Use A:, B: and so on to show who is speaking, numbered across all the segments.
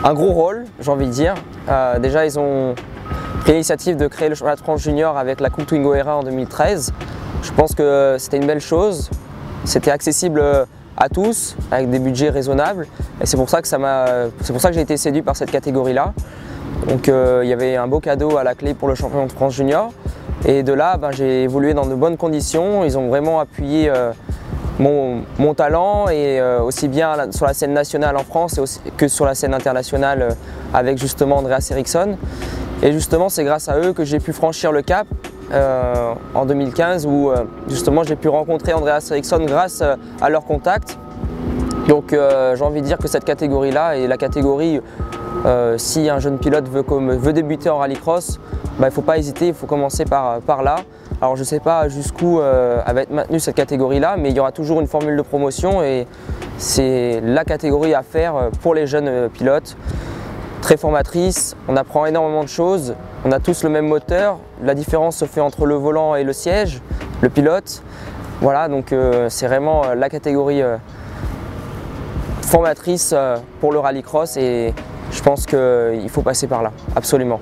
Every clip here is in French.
A: un gros rôle, j'ai envie de dire. Déjà, ils ont pris l'initiative de créer le championnat de France junior avec la Coupe Twingo Era en 2013. Je pense que c'était une belle chose. C'était accessible à tous, avec des budgets raisonnables. Et c'est pour ça que j'ai été séduit par cette catégorie-là. Donc il y avait un beau cadeau à la clé pour le championnat de France junior. Et de là, j'ai évolué dans de bonnes conditions. Ils ont vraiment appuyé mon talent, et aussi bien sur la scène nationale en France que sur la scène internationale avec justement Andreas Eriksson. Et justement, c'est grâce à eux que j'ai pu franchir le cap en 2015, où justement j'ai pu rencontrer Andreas Eriksson grâce à leur contact. Donc j'ai envie de dire que cette catégorie-là est la catégorie, si un jeune pilote veut débuter en rallycross, il ne faut pas hésiter, il faut commencer par là. Alors je ne sais pas jusqu'où va être maintenue cette catégorie-là, mais il y aura toujours une formule de promotion et c'est la catégorie à faire pour les jeunes pilotes. Très formatrice, on apprend énormément de choses, on a tous le même moteur, la différence se fait entre le volant et le siège, le pilote. Voilà, donc c'est vraiment la catégorie formatrice pour le rallycross, et je pense qu'il faut passer par là, absolument.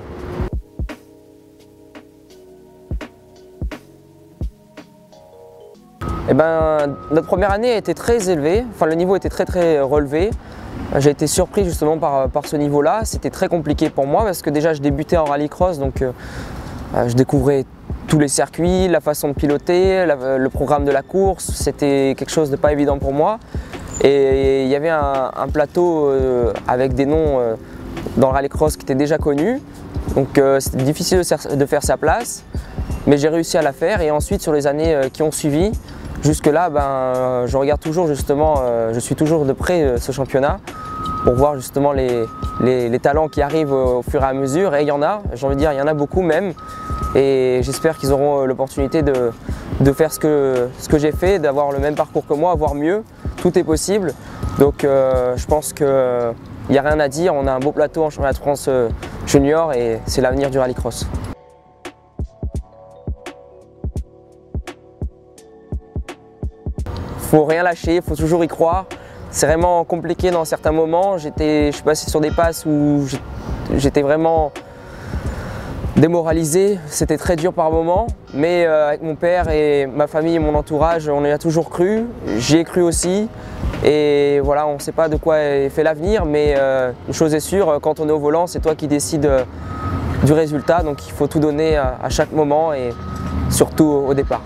A: Notre première année a été très élevée, le niveau était très relevé. J'ai été surpris justement par ce niveau-là. C'était très compliqué pour moi parce que déjà je débutais en rallycross, donc je découvrais tous les circuits, la façon de piloter, le programme de la course. C'était quelque chose de pas évident pour moi. Et il y avait un plateau avec des noms dans le rallycross qui étaient déjà connus. Donc c'était difficile de faire sa place, mais j'ai réussi à la faire. Et ensuite, sur les années qui ont suivi, jusque-là, je regarde toujours justement, je suis toujours de près ce championnat pour voir justement les talents qui arrivent au fur et à mesure. Et il y en a, j'ai envie de dire, il y en a beaucoup même. Et j'espère qu'ils auront l'opportunité de faire ce que j'ai fait, d'avoir le même parcours que moi, voire mieux. Tout est possible. Donc je pense qu'il n'y a rien à dire. On a un beau plateau en championnat de France junior et c'est l'avenir du rallycross. Faut rien lâcher, il faut toujours y croire. C'est vraiment compliqué dans certains moments. Je suis passé sur des passes où j'étais vraiment démoralisé. C'était très dur par moments, mais avec mon père et ma famille et mon entourage, on y a toujours cru. J'y ai cru aussi. Et voilà, on ne sait pas de quoi est fait l'avenir, mais une chose est sûre, quand on est au volant, c'est toi qui décides du résultat. Donc il faut tout donner à chaque moment et surtout au départ.